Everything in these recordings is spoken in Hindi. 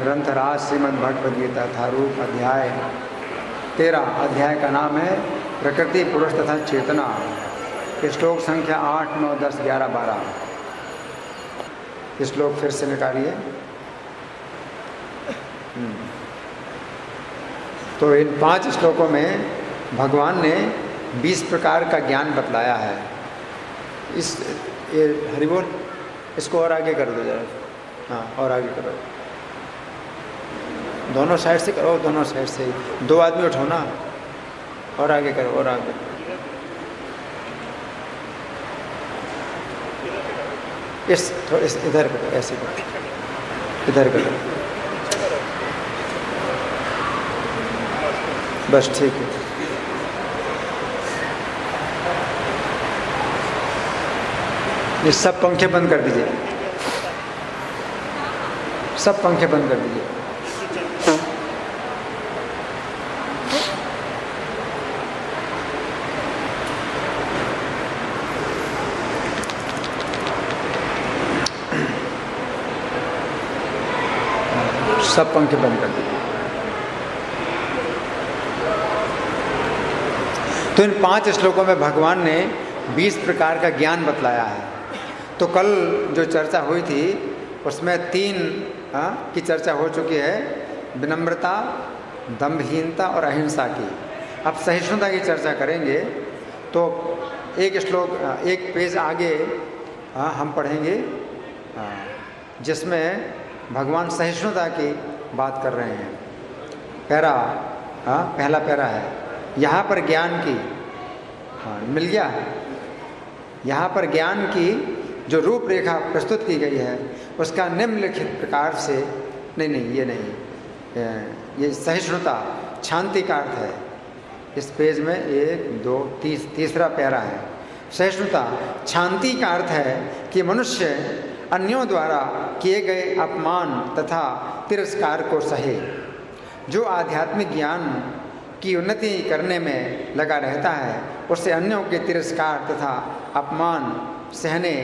ग्रंथराज श्रीमद् भगवद गीता था रूप अध्याय 13। अध्याय का नाम है प्रकृति पुरुष तथा चेतना। श्लोक संख्या 8, 9, 10, 11, 12। श्लोक फिर से निकालिए। तो इन 5 श्लोकों में भगवान ने 20 प्रकार का ज्ञान बतलाया है। ये हरि बोल, इसको और आगे कर दो जरा। हाँ, और आगे करो, दोनों साइड से करो, दोनों साइड से। 2 आदमी उठो ना, और आगे करो, और आगे। इस इधर करो, ऐसे करो, इधर करो, बस ठीक है। ये सब पंखे बंद कर दीजिए, सब पंखे बंद कर दीजिए। सब पंखे बंद कर दीजिए। तो इन 5 श्लोकों में भगवान ने 20 प्रकार का ज्ञान बतलाया है। तो कल जो चर्चा हुई थी उसमें 3 की चर्चा हो चुकी है, विनम्रता, दंभहीनता और अहिंसा की। अब सहिष्णुता की चर्चा करेंगे। तो एक श्लोक, एक पेज आगे हम पढ़ेंगे जिसमें भगवान सहिष्णुता की बात कर रहे हैं। पहला पैरा है, यहाँ पर ज्ञान की, मिल गया है। यहाँ पर ज्ञान की जो रूपरेखा प्रस्तुत की गई है उसका निम्नलिखित प्रकार से, नहीं ये नहीं, ये सहिष्णुता शांति का अर्थ है। इस पेज में 1, 2, तीसरा पैरा है। सहिष्णुता शांति का अर्थ है कि मनुष्य अन्यों द्वारा किए गए अपमान तथा तिरस्कार को सहे। जो आध्यात्मिक ज्ञान की उन्नति करने में लगा रहता है उससे अन्यों के तिरस्कार तथा अपमान सहने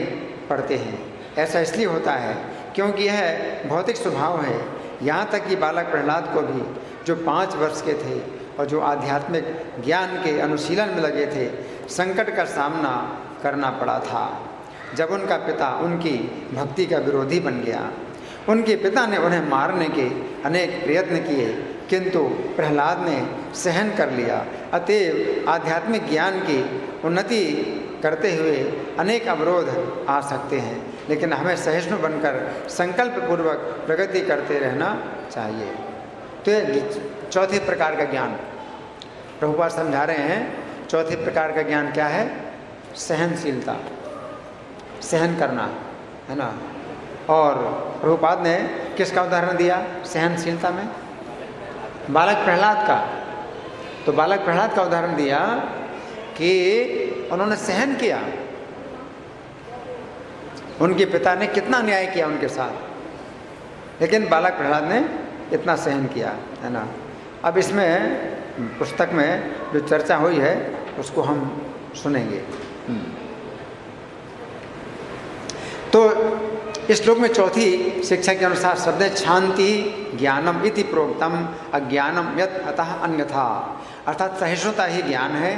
पड़ते हैं। ऐसा इसलिए होता है क्योंकि यह भौतिक स्वभाव है। यहाँ तक कि बालक प्रहलाद को भी, जो 5 वर्ष के थे और जो आध्यात्मिक ज्ञान के अनुशीलन में लगे थे, संकट का सामना करना पड़ा था जब उनका पिता उनकी भक्ति का विरोधी बन गया। उनके पिता ने उन्हें मारने के अनेक प्रयत्न किए किंतु प्रहलाद ने सहन कर लिया। अतएव आध्यात्मिक ज्ञान की उन्नति करते हुए अनेक अवरोध आ सकते हैं, लेकिन हमें सहिष्णु बनकर संकल्प पूर्वक प्रगति करते रहना चाहिए। तो ये 4थे प्रकार का ज्ञान प्रभुपाद समझा रहे हैं। 4थे प्रकार का ज्ञान क्या है? सहनशीलता, सहन करना, है ना। और प्रभुपाद ने किसका उदाहरण दिया सहनशीलता में? बालक प्रहलाद का। तो बालक प्रहलाद का उदाहरण दिया कि उन्होंने सहन किया। उनके पिता ने कितना न्याय किया उनके साथ, लेकिन बालक प्रहलाद ने इतना सहन किया, है ना। अब इसमें पुस्तक में जो चर्चा हुई है उसको हम सुनेंगे। तो इस श्लोक में 4थी शिक्षा के अनुसार शब्द है शांति ज्ञानम इति प्रोक्तम अज्ञानम यत् अतः अन्यथा। अर्थात सहिष्णुता ही ज्ञान है,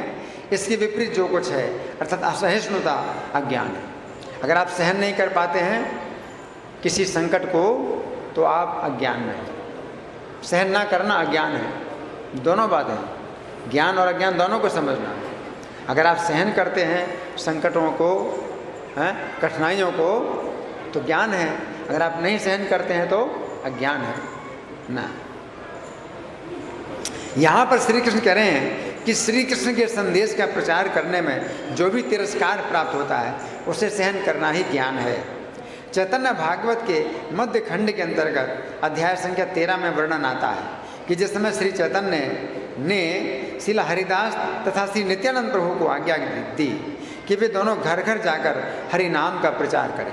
इसके विपरीत जो कुछ है अर्थात असहिष्णुता अज्ञान है। अगर आप सहन नहीं कर पाते हैं किसी संकट को तो आप अज्ञान में हैं। सहन ना करना अज्ञान है, दोनों बातें हैं। ज्ञान और अज्ञान दोनों को समझना। अगर आप सहन करते हैं संकटों को, कठिनाइयों को, तो ज्ञान है। अगर आप नहीं सहन करते हैं तो अज्ञान है ना। यहाँ पर श्री कृष्ण कह रहे हैं कि श्री कृष्ण के संदेश का प्रचार करने में जो भी तिरस्कार प्राप्त होता है उसे सहन करना ही ज्ञान है। चैतन्य भागवत के मध्य खंड के अंतर्गत अध्याय संख्या 13 में वर्णन आता है कि जिस समय श्री चैतन्य ने श्रील हरिदास तथा श्री नित्यानंद प्रभु को आज्ञा दी कि वे दोनों घर घर जाकर हरि नाम का प्रचार करें।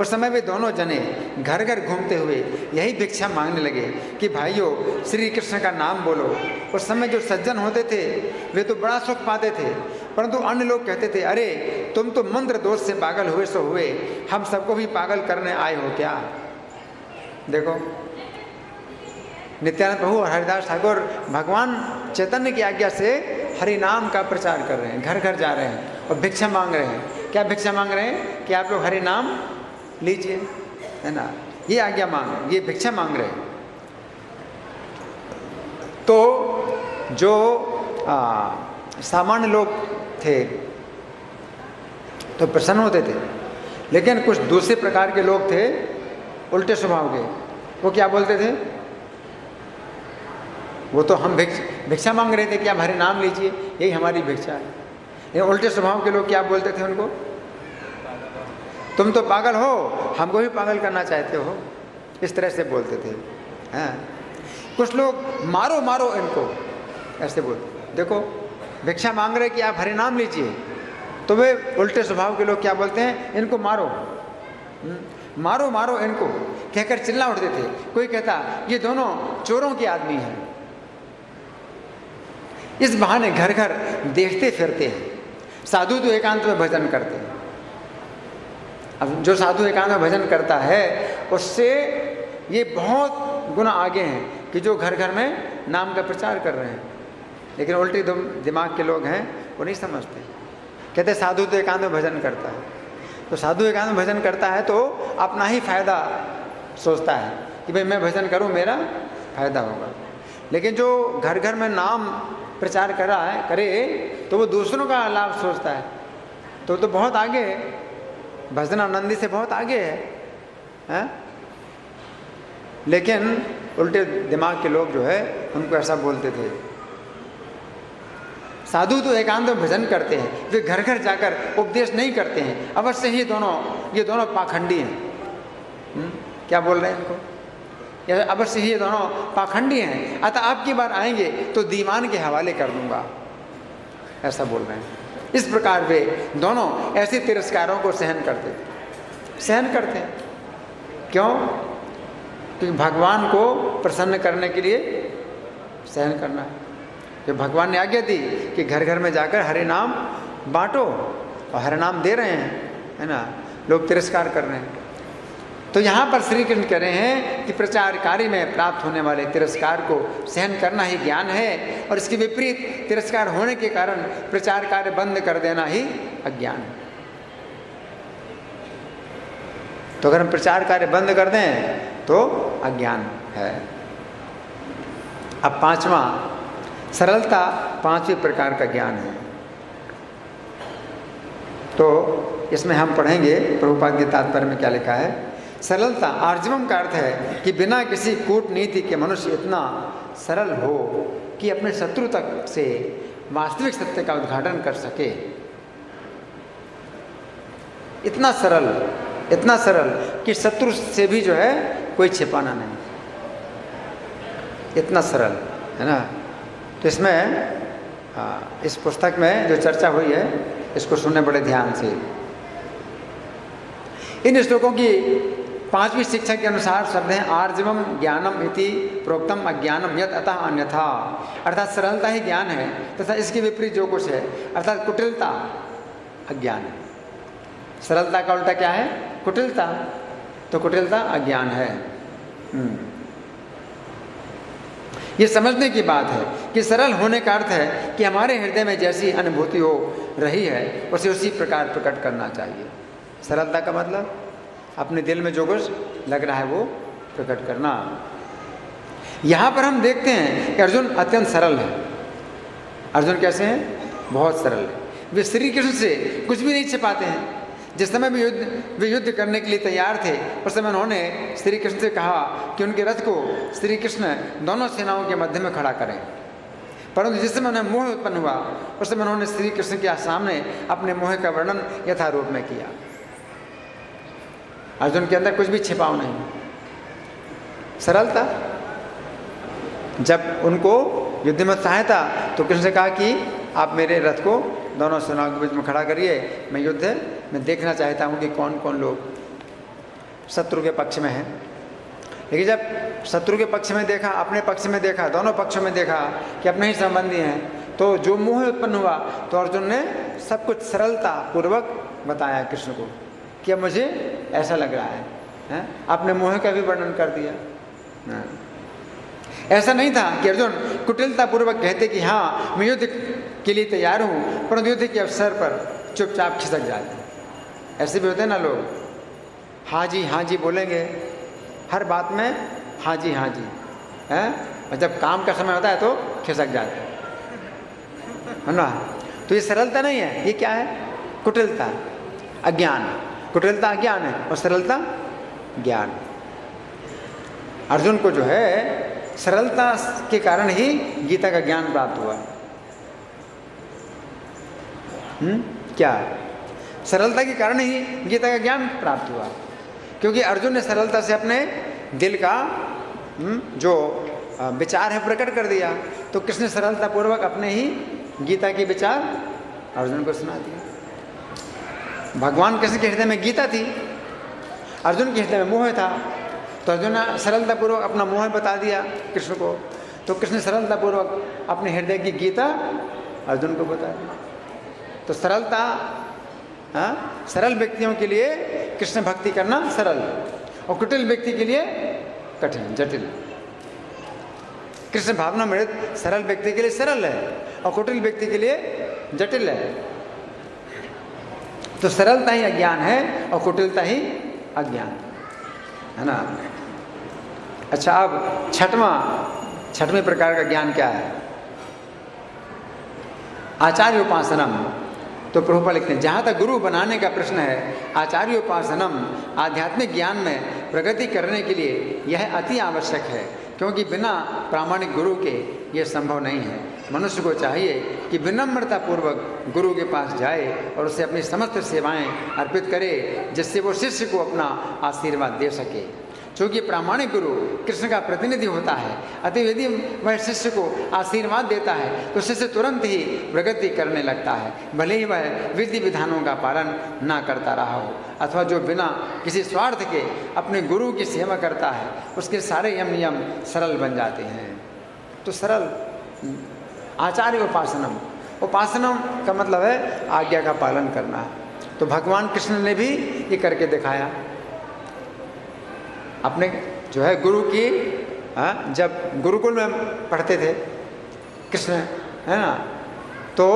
उस समय वे दोनों जने घर घर घूमते हुए यही भिक्षा मांगने लगे कि भाइयों श्री कृष्ण का नाम बोलो। उस समय जो सज्जन होते थे वे तो बड़ा सुख पाते थे, परंतु अन्य लोग कहते थे अरे तुम तो मंत्र दोष से पागल हुए सो हुए, हम सबको भी पागल करने आए हो क्या। देखो नित्यानंद प्रभु और हरिदास ठाकुर भगवान चैतन्य की आज्ञा से हरि नाम का प्रचार कर रहे हैं, घर घर जा रहे हैं और भिक्षा मांग रहे हैं। क्या भिक्षा मांग रहे हैं? कि आप लोग हरि नाम लीजिए, है ना, ये आज्ञा मांग रहे हैं, ये भिक्षा मांग रहे हैं। तो जो सामान्य लोग थे तो प्रसन्न होते थे, लेकिन कुछ दूसरे प्रकार के लोग थे उल्टे स्वभाव के, वो क्या बोलते थे? वो तो हम भिक्षा मांग रहे थे कि आप हरि नाम लीजिए, यही हमारी भिक्षा है। ये उल्टे स्वभाव के लोग क्या बोलते थे उनको? तुम तो पागल हो, हमको भी पागल करना चाहते हो, इस तरह से बोलते थे। हाँ, कुछ लोग मारो मारो इनको, ऐसे बोलते। देखो भिक्षा मांग रहे कि आप हरि नाम लीजिए, तो वे उल्टे स्वभाव के लोग क्या बोलते हैं? इनको मारो, मारो मारो इनको कहकर चिल्ला उठते थे। कोई कहता ये दोनों चोरों के आदमी हैं। इस बहाने घर घर देखते फिरते हैं। साधु तो एकांत में भजन करते हैं। अब जो साधु एकांत में भजन करता है उससे ये बहुत गुना आगे हैं कि जो घर घर में नाम का प्रचार कर रहे हैं। लेकिन उल्टी दिमाग के लोग हैं, वो नहीं समझते। कहते साधु तो एकांत में भजन करता है, तो साधु एकांत में भजन करता है तो अपना ही फायदा सोचता है कि भाई मैं भजन करूं, मेरा फायदा होगा। लेकिन जो घर घर में नाम प्रचार कर रहा है करे तो वो दूसरों का लाभ सोचता है, तो बहुत आगे है, भजनानंदी से बहुत आगे है? लेकिन उल्टे दिमाग के लोग जो है उनको ऐसा बोलते थे। साधु तो एकांत में भजन करते हैं, वे घर घर जाकर उपदेश नहीं करते हैं। अवश्य ही ये दोनों पाखंडी हैं। क्या बोल रहे हैं इनको? अवश्य ही ये दोनों पाखंडी हैं, अतः आपकी बार आएंगे तो दीवान के हवाले कर दूंगा, ऐसा बोल रहे हैं। इस प्रकार वे दोनों ऐसे तिरस्कारों को सहन करते हैं। क्यों? क्योंकि भगवान को प्रसन्न करने के लिए सहन करना है। तो भगवान ने आज्ञा दी कि घर घर में जाकर हरि नाम बांटो, और हरि नाम दे रहे हैं, है ना, लोग तिरस्कार कर रहे हैं। तो यहाँ पर श्री कृष्ण कह रहे हैं कि प्रचार कार्य में प्राप्त होने वाले तिरस्कार को सहन करना ही ज्ञान है, और इसके विपरीत तिरस्कार होने के कारण प्रचार कार्य बंद कर देना ही अज्ञान है। तो अगर हम प्रचार कार्य बंद कर दें तो अज्ञान है। अब पांचवा, सरलता पांचवें प्रकार का ज्ञान है। तो इसमें हम पढ़ेंगे प्रभुपाद के तात्पर्य में क्या लिखा है। सरलता, आर्जवम का अर्थ है कि बिना किसी कूटनीति के मनुष्य इतना सरल हो कि अपने शत्रु तक से वास्तविक सत्य का उद्घाटन कर सके। इतना सरल कि शत्रु से भी जो है कोई छिपाना नहीं, इतना सरल है ना। तो इसमें इस पुस्तक में जो चर्चा हुई है इसको सुनने बड़े ध्यान से। इन श्लोकों की पांचवी शिक्षा के अनुसार शब्द हैं आर्जवम ज्ञानम इति प्रोक्तम अज्ञानम यत् अतः अन्यथा, अर्थात सरलता ही ज्ञान है तथा इसके विपरीत जो कुछ है अर्थात कुटिलता अज्ञान है। सरलता का उल्टा क्या है? कुटिलता। तो कुटिलता अज्ञान है। ये समझने की बात है कि सरल होने का अर्थ है कि हमारे हृदय में जैसी अनुभूति हो रही है उसे उसी प्रकार प्रकट करना चाहिए। सरलता का मतलब अपने दिल में जो कुछ लग रहा है वो प्रकट करना। यहाँ पर हम देखते हैं कि अर्जुन अत्यंत सरल है। अर्जुन कैसे हैं? बहुत सरल है। वे श्री कृष्ण से कुछ भी नहीं छिपाते हैं। जिस समय वे युद्ध करने के लिए तैयार थे उस समय उन्होंने श्री कृष्ण से कहा कि उनके रथ को श्री कृष्ण दोनों सेनाओं के मध्य में खड़ा करें। परंतु जिस समय उन्हें मोह उत्पन्न हुआ उस समय उन्होंने श्री कृष्ण के सामने अपने मोह का वर्णन यथारूप में किया। अर्जुन के अंदर कुछ भी छिपाव नहीं, सरलता। जब उनको युद्ध में सहायता तो कृष्ण से कहा कि आप मेरे रथ को दोनों सेनाओं के बीच में खड़ा करिए, मैं युद्ध में देखना चाहता हूँ कि कौन कौन लोग शत्रु के पक्ष में हैं। लेकिन जब शत्रु के पक्ष में देखा, अपने पक्ष में देखा, दोनों पक्षों में देखा कि अपने ही संबंधी हैं, तो जो मोह उत्पन्न हुआ तो अर्जुन ने सब कुछ सरलता पूर्वक बताया कृष्ण को कि अब मुझे ऐसा लग रहा है। आपने मोह का भी वर्णन कर दिया। ऐसा नहीं था कि अर्जुन कुटिलता पूर्वक कहते कि हाँ मैं युद्ध के लिए तैयार हूँ, परंतु युद्ध के अवसर पर चुपचाप खिसक जाते। ऐसे भी होते हैं ना लोग, हाँ जी बोलेंगे हर बात में, हाँ जी हैं, और जब काम का समय होता है तो खिसक जाते है ना। तो ये सरलता नहीं है, ये क्या है? कुटिलता, अज्ञान। कुटिलता अज्ञान है और सरलता ज्ञान। अर्जुन को जो है सरलता के कारण ही गीता का ज्ञान प्राप्त हुआ। क्या? सरलता के कारण ही गीता का ज्ञान प्राप्त हुआ, क्योंकि अर्जुन ने सरलता से अपने दिल का जो विचार है प्रकट कर दिया। तो कृष्ण ने सरलता पूर्वक अपने ही गीता के विचार अर्जुन को सुना दिया। भगवान कृष्ण के हृदय में गीता थी, अर्जुन के हृदय में मोह था, तो अर्जुन ने सरलता पूर्वक अपना मोह बता दिया कृष्ण को। तो कृष्ण ने सरलता पूर्वक अपने हृदय की गीता अर्जुन को बता दी। तो सरलता, सरल व्यक्तियों के लिए कृष्ण भक्ति करना सरल, और कुटिल व्यक्ति के लिए कठिन, जटिल। कृष्ण भावना मृत सरल व्यक्ति के लिए सरल है और कुटिल व्यक्ति के लिए जटिल है। तो सरलता ही अज्ञान है और कुटिलता ही अज्ञान है ना। अच्छा, अब छठवें प्रकार का ज्ञान क्या है? आचार्य उपासनम। तो प्रभुपाद लिखते हैं, जहाँ तक गुरु बनाने का प्रश्न है, आचार्य उपासनम आध्यात्मिक ज्ञान में प्रगति करने के लिए यह अति आवश्यक है, क्योंकि बिना प्रामाणिक गुरु के यह संभव नहीं है। मनुष्य को चाहिए कि विनम्रता पूर्वक गुरु के पास जाए और उसे अपनी समस्त सेवाएं अर्पित करे, जिससे वो शिष्य को अपना आशीर्वाद दे सके। क्योंकि प्रामाणिक गुरु कृष्ण का प्रतिनिधि होता है, अतः यदि वह शिष्य को आशीर्वाद देता है तो शिष्य तुरंत ही प्रगति करने लगता है, भले ही वह विधि विधानों का पालन ना करता रहा हो, अथवा जो बिना किसी स्वार्थ के अपने गुरु की सेवा करता है उसके सारे यम नियम सरल बन जाते हैं। तो सरल आचार्य उपासनम का मतलब है आज्ञा का पालन करना। तो भगवान कृष्ण ने भी ये करके दिखाया। अपने जो है गुरु की, जब गुरुकुल में पढ़ते थे कृष्ण, है ना, तो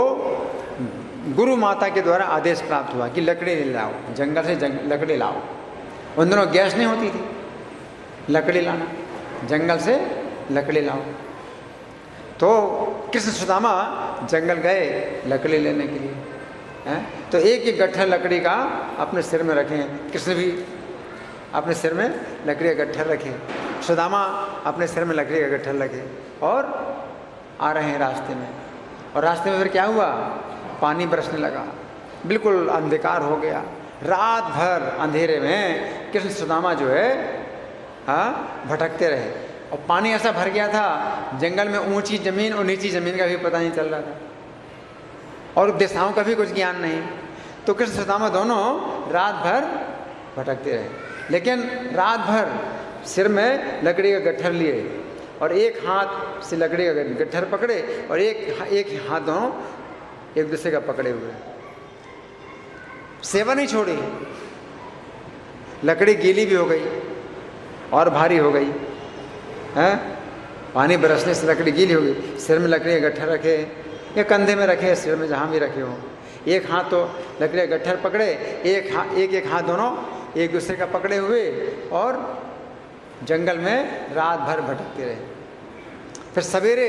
गुरु माता के द्वारा आदेश प्राप्त हुआ कि लकड़ी ले लाओ, जंगल से लकड़ी लाओ। उन दिनों गैस नहीं होती थी, लकड़ी लाना, जंगल से लकड़ी लाओ। तो कृष्ण सुदामा जंगल गए लकड़ी लेने के लिए, तो एक एक गट्ठर लकड़ी का अपने सिर में रखे। कृष्ण भी अपने सिर में लकड़ी का गट्ठर रखे, सुदामा अपने सिर में लकड़ी का गट्ठर रखे, और आ रहे हैं रास्ते में। और रास्ते में फिर क्या हुआ? पानी बरसने लगा, बिल्कुल अंधकार हो गया। रात भर अंधेरे में कृष्ण सुदामा जो है भटकते रहे, और पानी ऐसा भर गया था जंगल में, ऊंची जमीन और नीची जमीन का भी पता नहीं चल रहा था, और दिशाओं का भी कुछ ज्ञान नहीं। तो कृष्ण सुदामा दोनों रात भर भटकते रहे, लेकिन रात भर सिर में लकड़ी का गट्ठर लिए, और एक हाथ से लकड़ी का गट्ठर पकड़े और एक हाथ दोनों एक दूसरे का पकड़े हुए, सेवा नहीं छोड़ी। लकड़ी गीली भी हो गई और भारी हो गई, हैं? पानी बरसने से लकड़ी गीली हो गई। सिर में लकड़ी का गट्ठर रखे या कंधे में रखे, सिर में जहाँ भी रखे हो, एक हाथ तो लकड़ी का गट्ठर पकड़े, एक हाथ दोनों एक दूसरे का पकड़े हुए, और जंगल में रात भर भटकते रहे। फिर सवेरे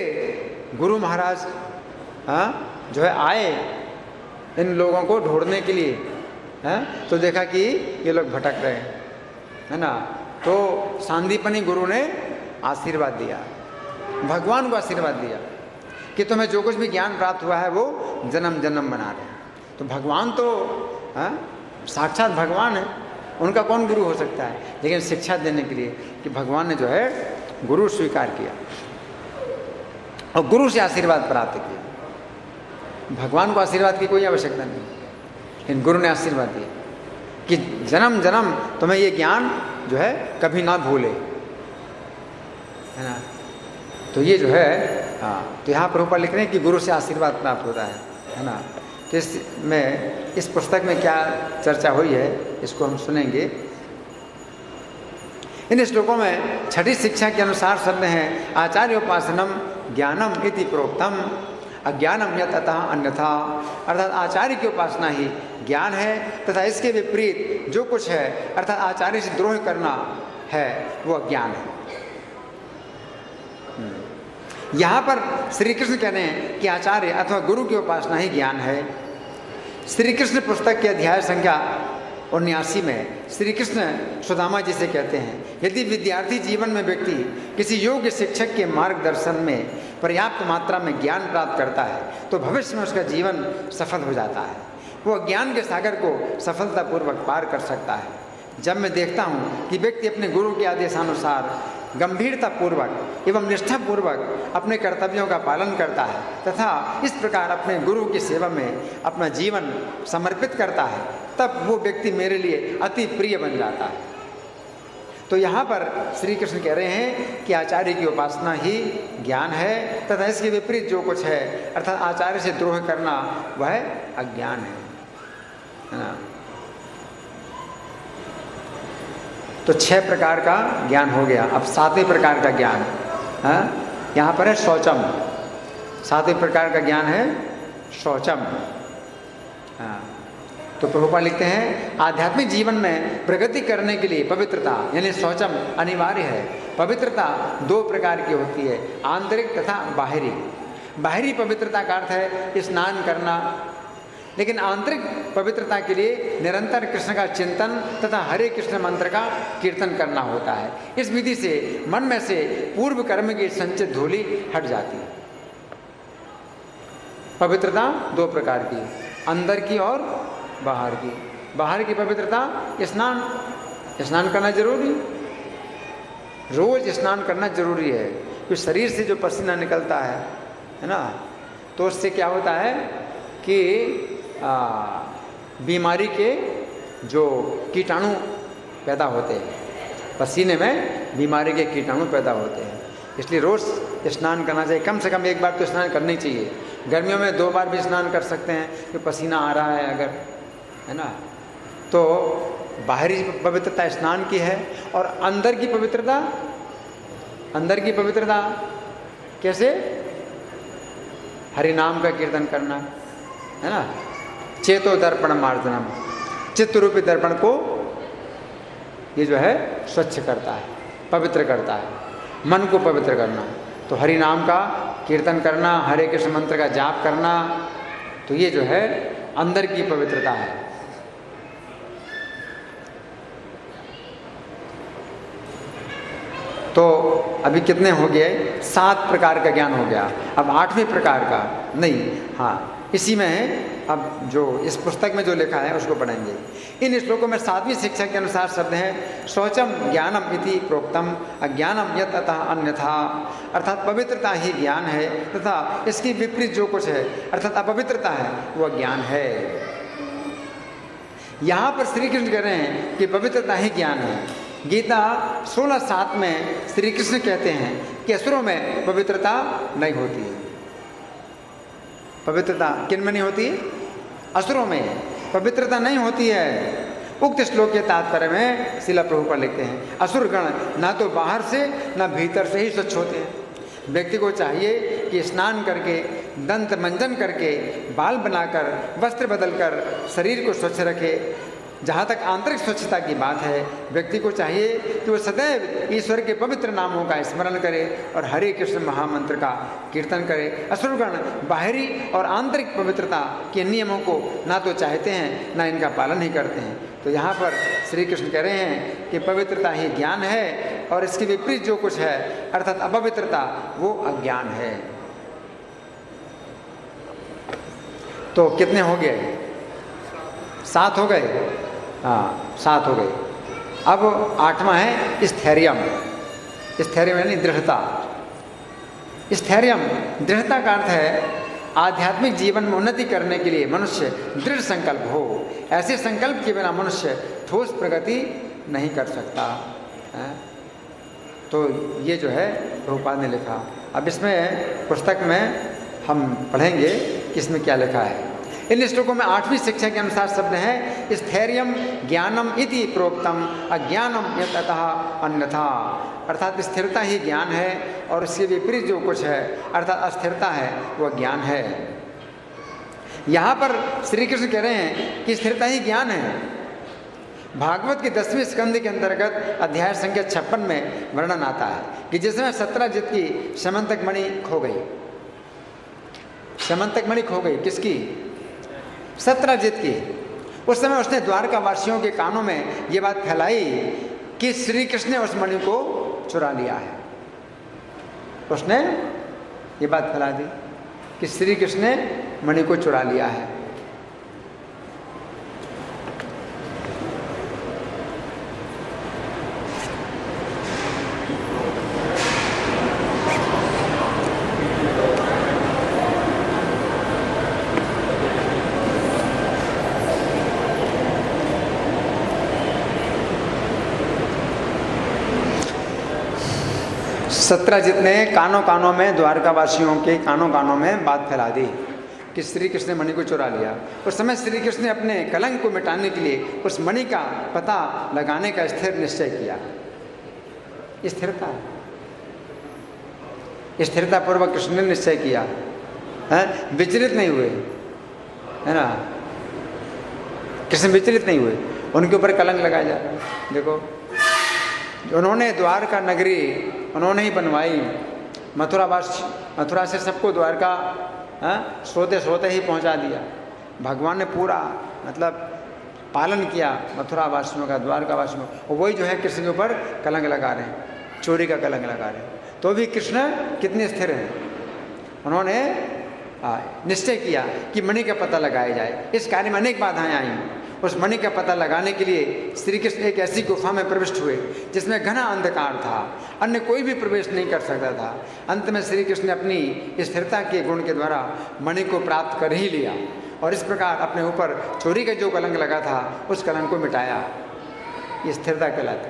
गुरु महाराज जो है आए इन लोगों को ढूंढने के लिए, तो देखा कि ये लोग भटक रहे हैं, है ना। तो सांदीपनी गुरु ने आशीर्वाद दिया, भगवान को आशीर्वाद दिया कि तुम्हें जो कुछ भी ज्ञान प्राप्त हुआ है वो जन्म जन्म बना रहे हैं। तो भगवान तो साक्षात भगवान है, उनका कौन गुरु हो सकता है? लेकिन शिक्षा देने के लिए कि भगवान ने जो है गुरु स्वीकार किया और गुरु से आशीर्वाद प्राप्त किया। भगवान को आशीर्वाद की कोई आवश्यकता नहीं, लेकिन गुरु ने आशीर्वाद दिया कि जन्म जन्म तुम्हें ये ज्ञान जो है कभी ना भूले, है ना। तो ये जो है तो यहाँ प्रभुपाद लिख रहे हैं कि गुरु से आशीर्वाद प्राप्त होता है ना। तो इस पुस्तक में क्या चर्चा हुई है इसको हम सुनेंगे। इन श्लोकों में छठी शिक्षा के अनुसार शब्द हैं आचार्योपासनम ज्ञानम इति प्रोक्तम अज्ञानम यत् अतः अन्यथा, अर्थात आचार्य की उपासना ही ज्ञान है तथा इसके विपरीत जो कुछ है अर्थात आचार्य से द्रोह करना है वो अज्ञान है। यहाँ पर श्री कृष्ण कह रहे हैं कि आचार्य अथवा गुरु की उपासना ही ज्ञान है। श्री कृष्ण पुस्तक के अध्याय संख्या 79 में श्री कृष्ण सुदामा जी से कहते हैं यदि विद्यार्थी जीवन में व्यक्ति किसी योग्य शिक्षक के मार्गदर्शन में पर्याप्त मात्रा में ज्ञान प्राप्त करता है तो भविष्य में उसका जीवन सफल हो जाता है, वो ज्ञान के सागर को सफलतापूर्वक पार कर सकता है। जब मैं देखता हूँ कि व्यक्ति अपने गुरु के आदेशानुसार गंभीरतापूर्वक एवं निष्ठापूर्वक अपने कर्तव्यों का पालन करता है तथा इस प्रकार अपने गुरु की सेवा में अपना जीवन समर्पित करता है, तब वो व्यक्ति मेरे लिए अति प्रिय बन जाता है। तो यहाँ पर श्री कृष्ण कह रहे हैं कि आचार्य की उपासना ही ज्ञान है तथा इसके विपरीत जो कुछ है अर्थात आचार्य से द्रोह करना वह अज्ञान है ना। तो 6 प्रकार का ज्ञान हो गया। अब 7वें प्रकार का ज्ञान यहाँ पर है शौचम। 7वें प्रकार का ज्ञान है शौचम। तो प्रभुपाद लिखते हैं आध्यात्मिक जीवन में प्रगति करने के लिए पवित्रता यानी शौचम अनिवार्य है। पवित्रता 2 प्रकार की होती है, आंतरिक तथा बाहरी। बाहरी पवित्रता का अर्थ है स्नान करना, लेकिन आंतरिक पवित्रता के लिए निरंतर कृष्ण का चिंतन तथा हरे कृष्ण मंत्र का कीर्तन करना होता है। इस विधि से मन में से पूर्व कर्म की संचित धूलि हट जाती है। पवित्रता 2 प्रकार की, अंदर की और बाहर की। बाहर की पवित्रता स्नान करना जरूरी, रोज स्नान करना जरूरी है, क्योंकि शरीर से जो पसीना निकलता है ना, तो उससे क्या होता है कि बीमारी के जो कीटाणु पैदा होते हैं, पसीने में बीमारी के कीटाणु पैदा होते हैं, इसलिए रोज़ स्नान करना चाहिए। कम से कम 1 बार तो स्नान करना ही चाहिए। गर्मियों में 2 बार भी स्नान कर सकते हैं कि पसीना आ रहा है अगर, है ना। तो बाहरी पवित्रता स्नान की है। और अंदर की पवित्रता, अंदर की पवित्रता कैसे? हरि नाम का कीर्तन करना, है ना। चेतो दर्पण मार्जनम, चित्त रूपी दर्पण को ये जो है स्वच्छ करता है, पवित्र करता है, मन को पवित्र करना। तो हरि नाम का कीर्तन करना, हरे कृष्ण मंत्र का जाप करना, तो ये जो है अंदर की पवित्रता है। तो अभी कितने हो गए? 7 प्रकार का ज्ञान हो गया। अब 8वें प्रकार का नहीं, हाँ इसी में है। अब जो इस पुस्तक में जो लिखा है उसको पढ़ेंगे। इन श्लोकों में 7वीं शिक्षा के अनुसार शब्द हैं शौचम ज्ञानम इति प्रोक्तम अज्ञानम यत् अतः अन्यथा, अर्थात पवित्रता ही ज्ञान है तथा इसकी विपरीत जो कुछ है अर्थात अपवित्रता है वह ज्ञान है। यहाँ पर श्री कृष्ण कह रहे हैं कि पवित्रता ही ज्ञान है। गीता 16:7 में श्री कृष्ण कहते हैं कि असुरों में पवित्रता नहीं होती है। पवित्रता किन में नहीं होती? असुरों में पवित्रता नहीं होती है। उक्त श्लोक के तात्पर्य में श्रील प्रभुपाद लिखते हैं असुर गण ना तो बाहर से ना भीतर से ही स्वच्छ होते हैं। व्यक्ति को चाहिए कि स्नान करके, दंत मंजन करके, बाल बनाकर, वस्त्र बदलकर शरीर को स्वच्छ रखे। जहाँ तक आंतरिक स्वच्छता की बात है, व्यक्ति को चाहिए कि वो सदैव ईश्वर के पवित्र नामों का स्मरण करे और हरे कृष्ण महामंत्र का कीर्तन करे। असुरगण बाहरी और आंतरिक पवित्रता के नियमों को ना तो चाहते हैं ना इनका पालन ही करते हैं। तो यहाँ पर श्री कृष्ण कह रहे हैं कि पवित्रता ही ज्ञान है और इसके विपरीत जो कुछ है अर्थात अपवित्रता वो अज्ञान है। तो कितने हो गए? 7 हो गए। हाँ 7 हो गए। अब 8वां है स्थैर्यम। स्थैर्यम यानी दृढ़ता। स्थैर्यम दृढ़ता का अर्थ है आध्यात्मिक जीवन में उन्नति करने के लिए मनुष्य दृढ़ संकल्प हो। ऐसे संकल्प के बिना मनुष्य ठोस प्रगति नहीं कर सकता है। तो ये जो है प्रभुपाद ने लिखा। अब इसमें पुस्तक में हम पढ़ेंगे कि इसमें क्या लिखा है। इन श्लोकों में 8वीं शिक्षा के अनुसार शब्द है स्थैर्यम ज्ञानम इति प्रोक्तम अज्ञानम यततः अन्यथा। अर्थात स्थिरता ही ज्ञान है और उसके विपरीत जो कुछ है अर्थात अस्थिरता है वह ज्ञान है। यहाँ पर श्री कृष्ण कह रहे हैं कि स्थिरता ही ज्ञान है। भागवत के 10वें स्कंद के अंतर्गत अध्याय संख्या 56 में वर्णन आता है कि जिसमें सत्रजित की समंतक मणि खो गई। समंतक मणि खो गई किसकी? सत्रजित की। उस समय उसने द्वारका वासियों के कानों में ये बात फैलाई कि श्री कृष्ण ने उस मणि को चुरा लिया है। उसने ये बात फैला दी कि श्री कृष्ण ने मणि को चुरा लिया है। सत्रजित ने कानों कानों में, द्वारकावासियों के कानों कानों में बात फैला दी कि श्री कृष्ण ने मणि को चुरा लिया। उस समय श्री कृष्ण ने अपने कलंक को मिटाने के लिए उस मणि का पता लगाने का स्थिर निश्चय किया। स्थिरता, स्थिरता पूर्वक कृष्ण ने निश्चय किया है, विचलित नहीं हुए, है ना। कृष्ण विचलित नहीं हुए, उनके ऊपर कलंक लगाया जा रहा है। देखो, उन्होंने द्वारका नगरी उन्होंने ही बनवाई, मथुरा से सबको द्वारका सोते सोते ही पहुंचा दिया। भगवान ने पूरा मतलब पालन किया मथुरा वासियों का, द्वारका वासियों का। और वही जो है कृष्ण के ऊपर कलंक लगा रहे हैं, चोरी का कलंक लगा रहे हैं। तो भी कृष्ण कितने स्थिर हैं, उन्होंने निश्चय किया कि मणि का पता लगाया जाए। इस कार्य में अनेक बाधाएं आई। उस मणि का पता लगाने के लिए श्री कृष्ण एक ऐसी गुफा में प्रविष्ट हुए जिसमें घना अंधकार था, अन्य कोई भी प्रवेश नहीं कर सकता था। अंत में श्री कृष्ण ने अपनी स्थिरता के गुण के द्वारा मणि को प्राप्त कर ही लिया और इस प्रकार अपने ऊपर चोरी का जो कलंक लगा था उस कलंक को मिटाया। ये स्थिरता कहलाती।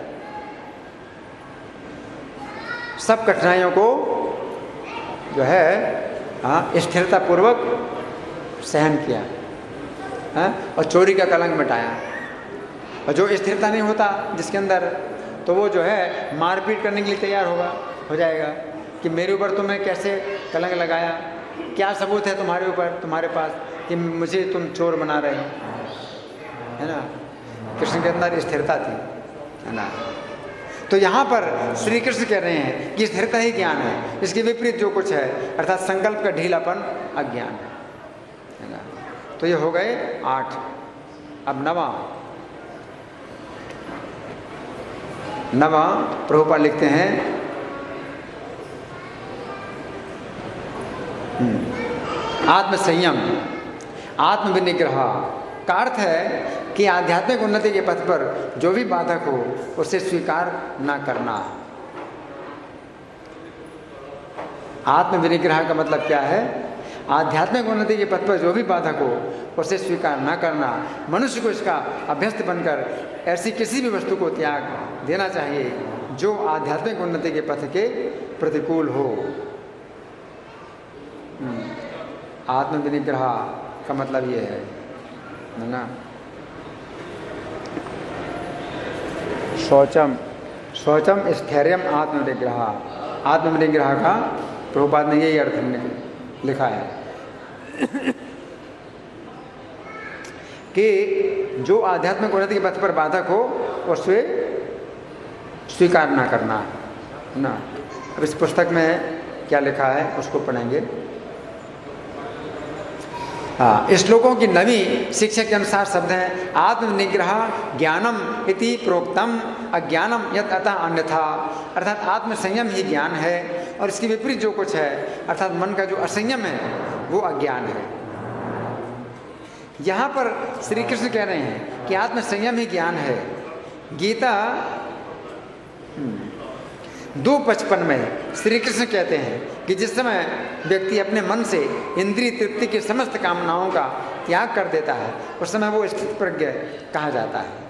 सब कठिनाइयों को जो है स्थिरता पूर्वक सहन किया और चोरी का कलंक मिटाया। और जो स्थिरता नहीं होता जिसके अंदर, तो वो जो है मारपीट करने के लिए तैयार हो जाएगा कि मेरे ऊपर तुमने कैसे कलंक लगाया, क्या सबूत है तुम्हारे ऊपर, तुम्हारे पास, कि मुझे तुम चोर बना रहे हो, है ना। कृष्ण के अंदर स्थिरता थी, है ना। तो यहाँ पर श्री कृष्ण कह रहे हैं कि स्थिरता ही ज्ञान है, इसके विपरीत जो कुछ है अर्थात संकल्प का ढीलापन अज्ञान है ना। तो ये हो गए 8। अब 9वां प्रभुपाद लिखते हैं आत्मसंयम आत्मविनिग्रह का अर्थ है कि आध्यात्मिक उन्नति के पथ पर जो भी बाधक हो उसे स्वीकार न करना। आत्मविनिग्रह का मतलब क्या है? आध्यात्मिक उन्नति के पथ पर जो भी बाधक हो उसे स्वीकार न करना। मनुष्य को इसका अभ्यस्त बनकर ऐसी किसी भी वस्तु को त्याग देना चाहिए जो आध्यात्मिक उन्नति के पथ के प्रतिकूल हो। आत्मविनिग्रह का मतलब ये है ना। शौचम स्थैर्यम आत्मविनिग्रह। आत्मविनिग्रह का प्रभुपाद ने यही अर्थ लिखा है कि जो आध्यात्मिक उन्नति के पथ पर बाधक हो उसे स्वीकार ना करना ना। अब इस पुस्तक में क्या लिखा है उसको पढ़ेंगे। हाँ, श्लोकों की 9वीं शिक्षा के अनुसार शब्द हैं आत्मनिग्रह ज्ञानम इति प्रोक्तम अज्ञानम यत् अतः अन्यथा। अर्थात आत्मसंयम ही ज्ञान है और इसके विपरीत जो कुछ है अर्थात मन का जो असंयम है वो अज्ञान है। यहाँ पर श्री कृष्ण कह रहे हैं कि आत्मसंयम ही ज्ञान है। गीता 2:55 में श्री कृष्ण कहते हैं कि जिस समय व्यक्ति अपने मन से इंद्रिय तृप्ति की समस्त कामनाओं का त्याग कर देता है उस समय वो स्थित प्रज्ञ कहा जाता है।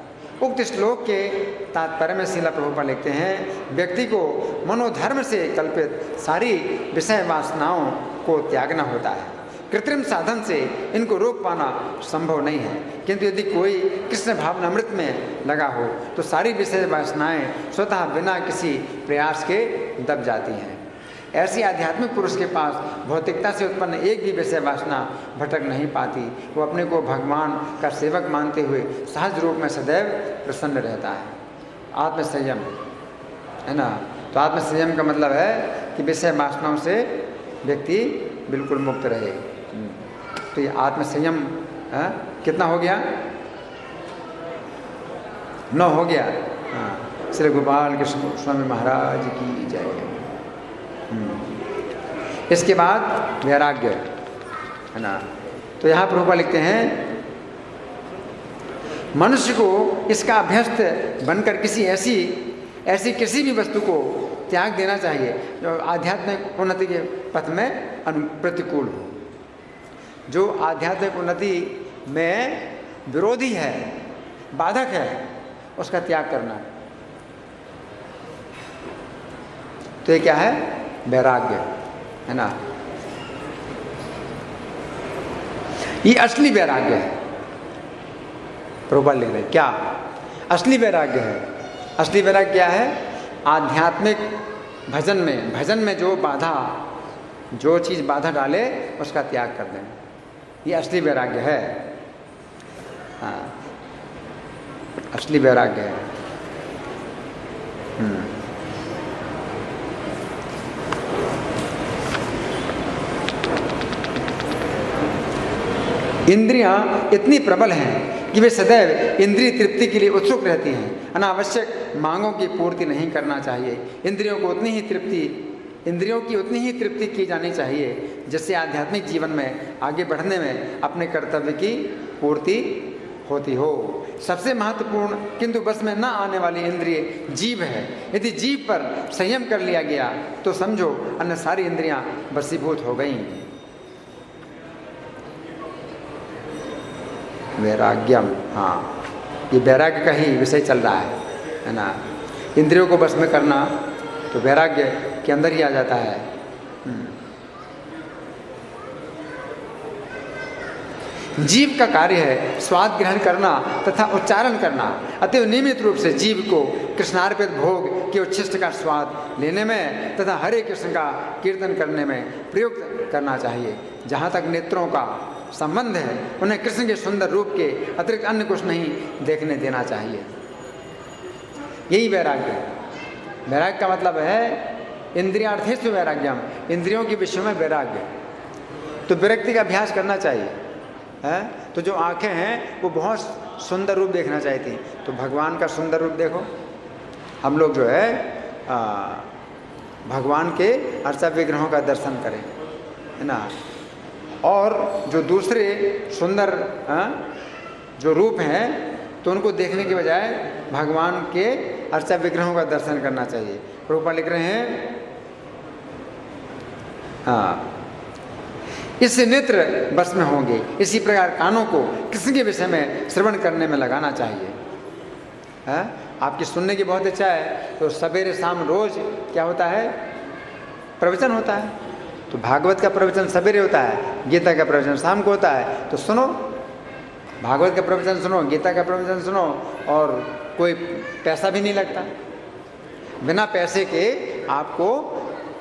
उक्त श्लोक के तात्पर्य में श्रील प्रभुपाद लिखते हैं व्यक्ति को मनोधर्म से कल्पित सारी विषय वासनाओं को त्यागना होता है कृत्रिम साधन से इनको रोक पाना संभव नहीं है, किंतु यदि कोई कृष्ण भावनामृत में लगा हो तो सारी विषय वासनाएं स्वतः बिना किसी प्रयास के दब जाती हैं। ऐसी आध्यात्मिक पुरुष के पास भौतिकता से उत्पन्न एक भी विषय वासना भटक नहीं पाती। वो अपने को भगवान का सेवक मानते हुए सहज रूप में सदैव प्रसन्न रहता है। आत्मसंयम है ना, तो आत्मसंयम का मतलब है कि विषय वासनाओं से व्यक्ति बिल्कुल मुक्त रहे। तो ये आत्मसंयम कितना हो गया? 9 हो गया। हाँ, श्री गोपाल कृष्ण स्वामी महाराज की जय। इसके बाद वैराग्य है ना, तो यहाँ प्रभुपाद लिखते हैं मनुष्य को इसका अभ्यस्त बनकर किसी ऐसी किसी भी वस्तु को त्याग देना चाहिए जो आध्यात्मिक उन्नति के पथ में प्रतिकूल हो। जो आध्यात्मिक उन्नति में विरोधी है, बाधक है, उसका त्याग करना। तो ये क्या है? वैराग्य है ना। ये असली वैराग्य है। प्रभुपाद लिख रहे हैं क्या असली वैराग्य है? असली वैराग्य क्या है? आध्यात्मिक भजन में जो चीज़ बाधा डाले उसका त्याग कर दें, ये असली वैराग्य है। हाँ, असली वैराग्य है। इंद्रियां इतनी प्रबल हैं कि वे सदैव इंद्रिय तृप्ति के लिए उत्सुक रहती हैं। अनावश्यक मांगों की पूर्ति नहीं करना चाहिए। इंद्रियों की उतनी ही तृप्ति की जानी चाहिए जिससे आध्यात्मिक जीवन में आगे बढ़ने में अपने कर्तव्य की पूर्ति होती हो। सबसे महत्वपूर्ण किंतु बस में न आने वाली इंद्रिय जीव है। यदि जीव पर संयम कर लिया गया तो समझो अन्य सारी इंद्रियां वशीभूत हो गईं। वैराग्यम, हाँ, ये वैराग्य का ही विषय चल रहा है ना। इंद्रियों को बस में करना तो वैराग्य के अंदर ही आ जाता है। जीव का कार्य है स्वाद ग्रहण करना तथा उच्चारण करना। अतएव नियमित रूप से जीव को कृष्णार्पित भोग के उच्छिष्ट का स्वाद लेने में तथा हरे कृष्ण का कीर्तन करने में प्रयुक्त करना चाहिए। जहाँ तक नेत्रों का संबंध है उन्हें कृष्ण के सुंदर रूप के अतिरिक्त अन्य कुछ नहीं देखने देना चाहिए। यही वैराग्य है। वैराग्य का मतलब है इंद्रियार्थेषु वैराग्यम, इंद्रियों के विषय में वैराग्य। तो विरक्ति का अभ्यास करना चाहिए है। तो जो आंखें हैं वो बहुत सुंदर रूप देखना चाहती, तो भगवान का सुंदर रूप देखो। हम लोग जो है भगवान के अर्चा विग्रहों का दर्शन करें, है ना। और जो दूसरे सुंदर जो रूप हैं तो उनको देखने के बजाय भगवान के अर्चा विग्रहों का दर्शन करना चाहिए। प्रभुपाद लिख रहे हैं हाँ, इससे नेत्र बस में होंगे। इसी प्रकार कानों को कृष्ण के विषय में श्रवण करने में लगाना चाहिए। आपकी सुनने की बहुत इच्छा है तो सवेरे शाम रोज क्या होता है? प्रवचन होता है। तो भागवत का प्रवचन सवेरे होता है, गीता का प्रवचन शाम को होता है। तो सुनो, भागवत का प्रवचन सुनो, गीता का प्रवचन सुनो, और कोई पैसा भी नहीं लगता। बिना पैसे के आपको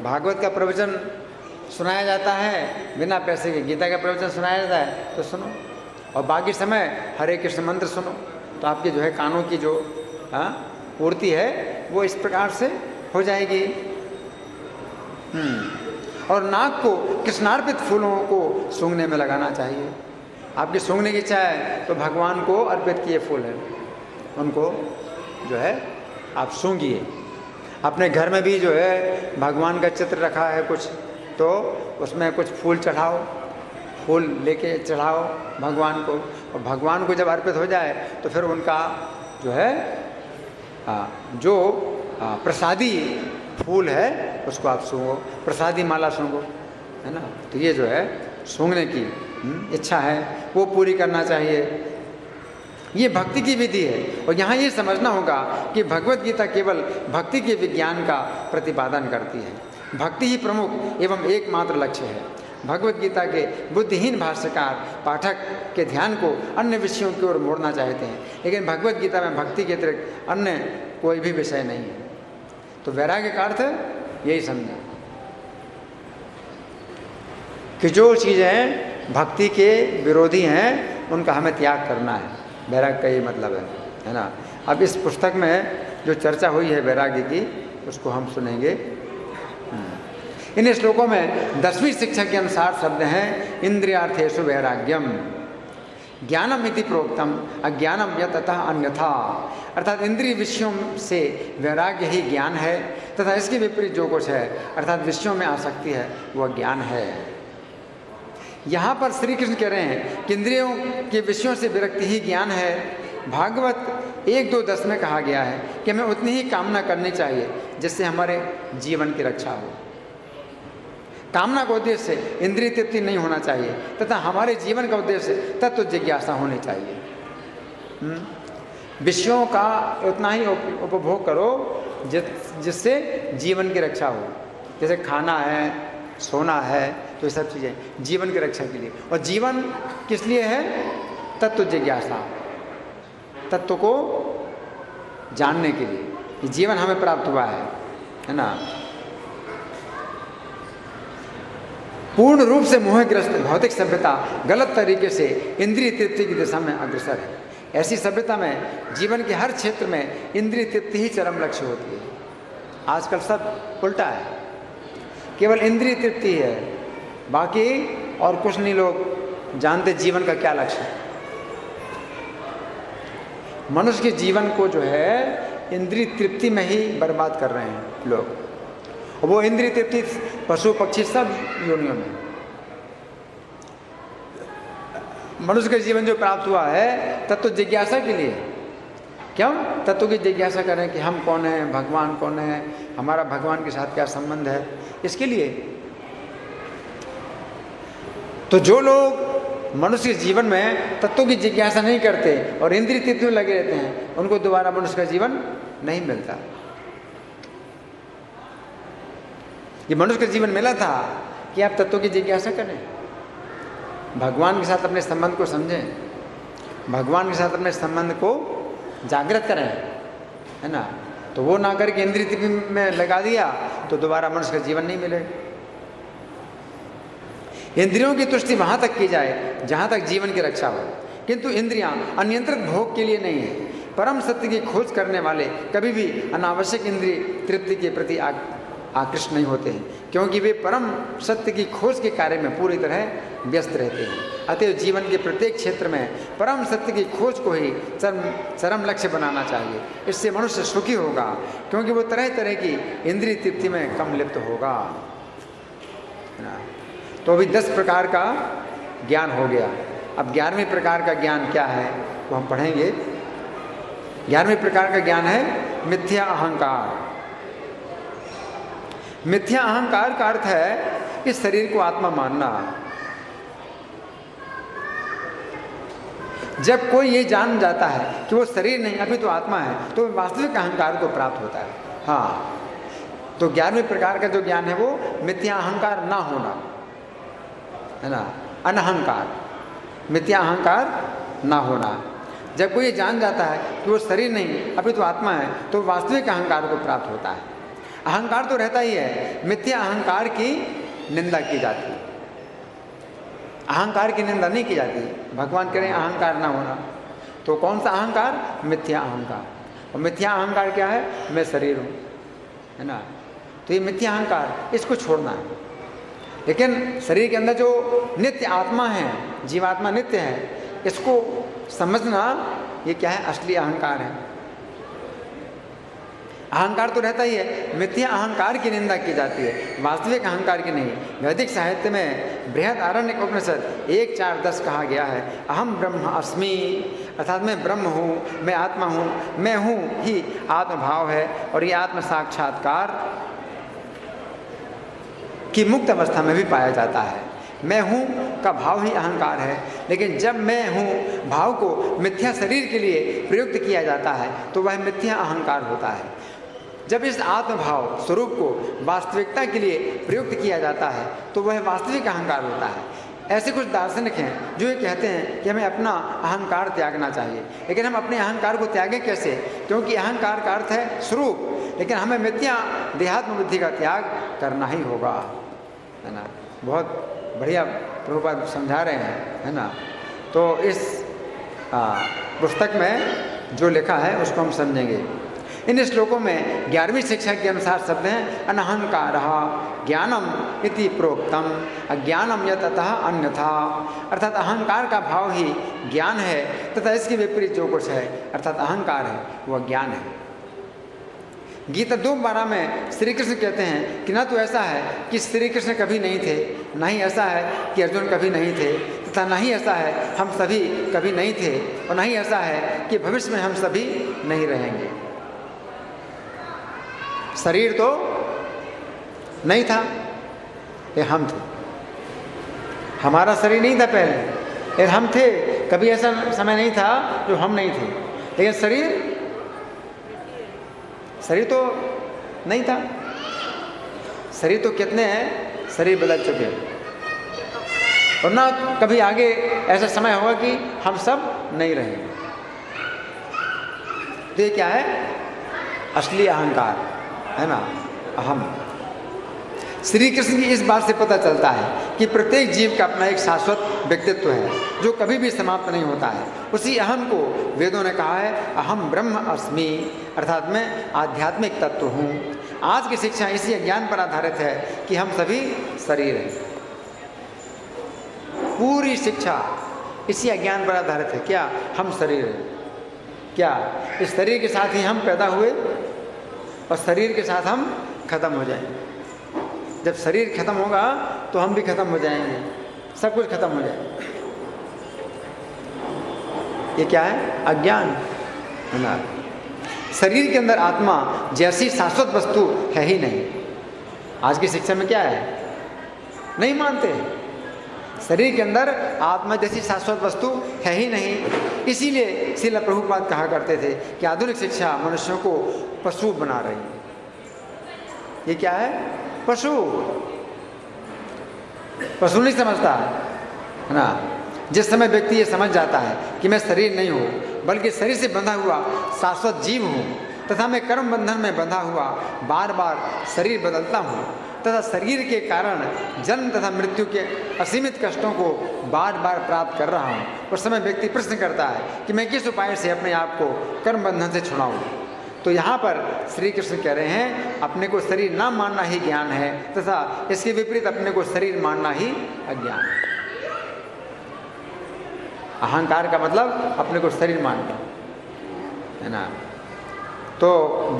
भागवत का प्रवचन सुनाया जाता है, बिना पैसे के गीता का प्रवचन सुनाया जाता है, तो सुनो। और बाकी समय हरे कृष्ण मंत्र सुनो, तो आपके जो है कानों की जो पूर्ति है वो इस प्रकार से हो जाएगी। और नाक को कृष्णार्पित फूलों को सूंघने में लगाना चाहिए। आपकी सूंघने की इच्छा है तो भगवान को अर्पित किए फूल हैं, उनको जो है आप सूंघिए। अपने घर में भी जो है भगवान का चित्र रखा है कुछ, तो उसमें कुछ फूल चढ़ाओ, फूल लेके चढ़ाओ भगवान को। और भगवान को जब अर्पित हो जाए तो फिर उनका जो है जो प्रसादी फूल है उसको आप सूंघो, प्रसादी माला सूंघो, है ना। तो ये जो है सूंघने की इच्छा है वो पूरी करना चाहिए। ये भक्ति की विधि है। और यहाँ ये समझना होगा कि भगवत गीता केवल भक्ति के विज्ञान का प्रतिपादन करती है। भक्ति ही प्रमुख एवं एकमात्र लक्ष्य है। भगवत गीता के बुद्धिहीन भाष्यकार पाठक के ध्यान को अन्य विषयों की ओर मोड़ना चाहते हैं, लेकिन भगवत गीता में भक्ति के अतिरिक्त अन्य कोई भी विषय नहीं है। तो वैराग्य का अर्थ यही समझें कि जो चीज़ें भक्ति के विरोधी हैं उनका हमें त्याग करना है। वैराग्य का ये मतलब है ना। अब इस पुस्तक में जो चर्चा हुई है वैराग्य की, उसको हम सुनेंगे। इन श्लोकों में 10वीं शिक्षा के अनुसार शब्द हैं इंद्रियार्थेषु वैराग्यम, ज्ञानम इति प्रोक्तम, अज्ञानम यत् ततः अन्यथा। अर्थात इंद्रिय विषयों से वैराग्य ही ज्ञान है तथा इसके विपरीत जो कुछ है अर्थात विषयों में आसक्ति है वह ज्ञान है। यहाँ पर श्री कृष्ण कह रहे हैं कि इंद्रियों के विषयों से विरक्ति ही ज्ञान है। भागवत 1-2-10 में कहा गया है कि हमें उतनी ही कामना करनी चाहिए जिससे हमारे जीवन की रक्षा हो। कामना का उद्देश्य इंद्रिय तृप्ति नहीं होना चाहिए तथा हमारे जीवन का उद्देश्य तत्व जिज्ञासा होनी चाहिए। विषयों का उतना ही उपभोग करो जिससे जीवन की रक्षा हो। जैसे खाना है, सोना है, तो ये सब चीज़ें जीवन की रक्षा के लिए। और जीवन किस लिए है? तत्व जिज्ञासा, तत्व को जानने के लिए ये जीवन हमें प्राप्त हुआ है ना। पूर्ण रूप से मोहग्रस्त भौतिक सभ्यता गलत तरीके से इंद्रिय तृप्ति की दिशा में अग्रसर है। ऐसी सभ्यता में जीवन के हर क्षेत्र में इंद्रिय तृप्ति ही चरम लक्ष्य होती है। आजकल सब उल्टा है, केवल इंद्रिय तृप्ति है, बाकी और कुछ नहीं लोग जानते जीवन का क्या लक्ष्य है। मनुष्य के जीवन को जो है इंद्रिय तृप्ति में ही बर्बाद कर रहे हैं लोग। वो इंद्रिय तृप्ति पशु पक्षी सब योनियों में। मनुष्य का जीवन जो प्राप्त हुआ है तत्व जिज्ञासा के लिए। क्यों? तत्व की जिज्ञासा करें कि हम कौन हैं, भगवान कौन है, हमारा भगवान के साथ क्या संबंध है, इसके लिए। तो जो लोग मनुष्य के जीवन में तत्व की जिज्ञासा नहीं करते और इंद्रिय तृप्ति में लगे रहते हैं उनको दोबारा मनुष्य का जीवन नहीं मिलता। ये मनुष्य का जीवन मिला था कि आप तत्व की जिज्ञासा करें, भगवान के साथ अपने संबंध को समझें, भगवान के साथ अपने संबंध को जागृत करें, है ना। तो वो ना करके इंद्रिय तृप्ति में लगा दिया तो दोबारा मनुष्य का जीवन नहीं मिलेगा। इंद्रियों की तुष्टि वहाँ तक की जाए जहाँ तक जीवन की रक्षा हो, किंतु इंद्रियां अनियंत्रित भोग के लिए नहीं है। परम सत्य की खोज करने वाले कभी भी अनावश्यक इंद्रिय तृप्ति के प्रति आकृष्ट नहीं होते हैं, क्योंकि वे परम सत्य की खोज के कार्य में पूरी तरह व्यस्त रहते हैं। अतएव जीवन के प्रत्येक क्षेत्र में परम सत्य की खोज को ही चरम लक्ष्य बनाना चाहिए। इससे मनुष्य सुखी होगा, क्योंकि वो तरह तरह की इंद्रिय तृप्ति में कम लिप्त होगा। तो अभी 10 प्रकार का ज्ञान हो गया। अब 11वें प्रकार का ज्ञान क्या है वो हम पढ़ेंगे। 11वें प्रकार का ज्ञान है मिथ्या अहंकार। मिथ्या अहंकार का अर्थ है इस शरीर को आत्मा मानना। जब कोई ये जान जाता है कि वो शरीर नहीं अभी तो आत्मा है, तो वास्तविक अहंकार को प्राप्त होता है। हाँ, तो 11वें प्रकार का जो ज्ञान है वो मिथ्या अहंकार ना होना, है ना, अनहंकार, मिथ्या अहंकार ना होना। जब कोई ये जान जाता है कि वो शरीर नहीं अभी तो आत्मा है, तो वास्तविक अहंकार को प्राप्त होता है। अहंकार तो रहता ही है, मिथ्या अहंकार की निंदा की जाती है, अहंकार की निंदा नहीं की जाती। भगवान कह रहे हैं अहंकार ना होना, तो कौन सा अहंकार? मिथ्या अहंकार। और मिथ्या अहंकार क्या है? मैं शरीर हूँ, है ना। तो ये मिथ्या अहंकार, इसको छोड़ना है। लेकिन शरीर के अंदर जो नित्य आत्मा है, जीवात्मा नित्य है, इसको समझना ये क्या है? असली अहंकार है। अहंकार तो रहता ही है, मिथ्या अहंकार की निंदा की जाती है, वास्तविक अहंकार की नहीं। वैदिक साहित्य में बृहदारण्यक उपनिषद 1:4-10 कहा गया है, अहम ब्रह्म अस्मि, अर्थात मैं ब्रह्म हूँ, मैं आत्मा हूँ, मैं हूँ ही आत्मभाव है। और ये आत्म साक्षात्कार की मुक्त अवस्था में भी पाया जाता है। मैं हूँ का भाव ही अहंकार है, लेकिन जब मैं हूँ भाव को मिथ्या शरीर के लिए प्रयुक्त किया जाता है तो वह मिथ्या अहंकार होता है। जब इस आत्मभाव स्वरूप को वास्तविकता के लिए प्रयुक्त किया जाता है तो वह वास्तविक अहंकार होता है। ऐसे कुछ दार्शनिक हैं जो ये कहते हैं कि हमें अपना अहंकार त्यागना चाहिए, लेकिन हम अपने अहंकार को त्यागें कैसे? क्योंकि अहंकार का अर्थ है स्वरूप, लेकिन हमें मिथ्या देहात्म बुद्धि का त्याग करना ही होगा, है ना। बहुत बढ़िया प्रभुपाद समझा रहे हैं, है ना। तो इस पुस्तक में जो लिखा है उसको हम समझेंगे। इन श्लोकों में 11वीं शिक्षा के अनुसार शब्द हैं अनहंकार ज्ञानम इति प्रोक्तम अज्ञानम यत अतः अन्यथा, अर्थात अहंकार का भाव ही ज्ञान है तथा इसके विपरीत जो कुछ है अर्थात अहंकार है वह ज्ञान है। गीता 2:12 में श्री कृष्ण कहते हैं कि न तो ऐसा है कि श्री कृष्ण कभी नहीं थे, न ही ऐसा है कि अर्जुन कभी नहीं थे, तथा न ही ऐसा है हम सभी कभी नहीं थे, और न ही ऐसा है कि भविष्य में हम सभी नहीं रहेंगे। शरीर तो नहीं था, ये हम थे। हमारा शरीर नहीं था पहले, ये हम थे। कभी ऐसा समय नहीं था जो हम नहीं थे, लेकिन शरीर तो नहीं था। शरीर तो कितने हैं, शरीर बदल चुके हैं, और ना कभी आगे ऐसा समय होगा कि हम सब नहीं रहेंगे। तो ये क्या है? असली अहंकार, है ना, अहम। श्री कृष्ण की इस बात से पता चलता है कि प्रत्येक जीव का अपना एक शाश्वत व्यक्तित्व है जो कभी भी समाप्त नहीं होता है। उसी अहम को वेदों ने कहा है अहम ब्रह्म अस्मि, अर्थात मैं आध्यात्मिक तत्व हूँ। आज की शिक्षा इसी ज्ञान पर आधारित है कि हम सभी शरीर हैं। पूरी शिक्षा इसी अज्ञान पर आधारित है। क्या हम शरीर हैं? क्या इस शरीर के साथ ही हम पैदा हुए और शरीर के साथ हम खत्म हो जाएंगे? जब शरीर खत्म होगा तो हम भी खत्म हो जाएंगे, सब कुछ खत्म हो जाएगा। ये क्या है? अज्ञान, है ना। शरीर के अंदर आत्मा जैसी शाश्वत वस्तु है ही नहीं। आज की शिक्षा में क्या है? नहीं मानते। शरीर के अंदर आत्मा जैसी शाश्वत वस्तु है ही नहीं। इसीलिए श्रील प्रभुपाद कहा करते थे कि आधुनिक शिक्षा मनुष्यों को पशु बना रही है। ये क्या है? पशु नहीं समझता, है ना। जिस समय व्यक्ति ये समझ जाता है कि मैं शरीर नहीं हूँ बल्कि शरीर से बंधा हुआ शाश्वत जीव हूँ, तथा मैं कर्म बंधन में बंधा हुआ बार बार शरीर बदलता हूँ, तथा शरीर के कारण जन्म तथा मृत्यु के असीमित कष्टों को बार बार प्राप्त कर रहा हूँ, उस समय व्यक्ति प्रश्न करता है कि मैं किस उपाय से अपने आप को कर्म बंधन से छुड़ाऊँ। तो यहाँ पर श्री कृष्ण कह रहे हैं अपने को शरीर ना मानना ही ज्ञान है, तथा इसके विपरीत अपने को शरीर मानना ही अज्ञान है। अहंकार का मतलब अपने को शरीर मानना, है ना। तो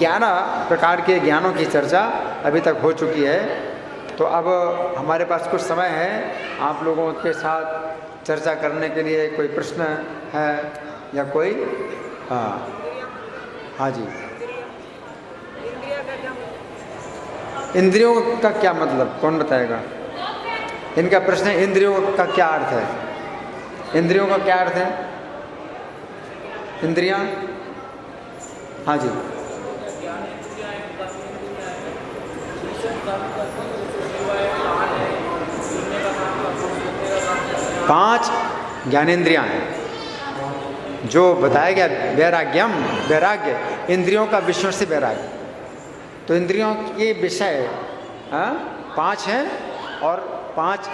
11 प्रकार के ज्ञानों की चर्चा अभी तक हो चुकी है। तो अब हमारे पास कुछ समय है आप लोगों के साथ चर्चा करने के लिए। कोई प्रश्न है या कोई? हाँ जी। इंद्रियों का क्या मतलब, कौन बताएगा? इनका प्रश्न है इंद्रियों का क्या अर्थ है? इंद्रियों का क्या अर्थ है? इंद्रियां? हाँ जी। पांच ज्ञानेंद्रियां हैं जो बताया गया। वैराग्यम, वैराग्य, इंद्रियों का विषयों से वैराग्य। तो इंद्रियों के विषय 5 हैं और 5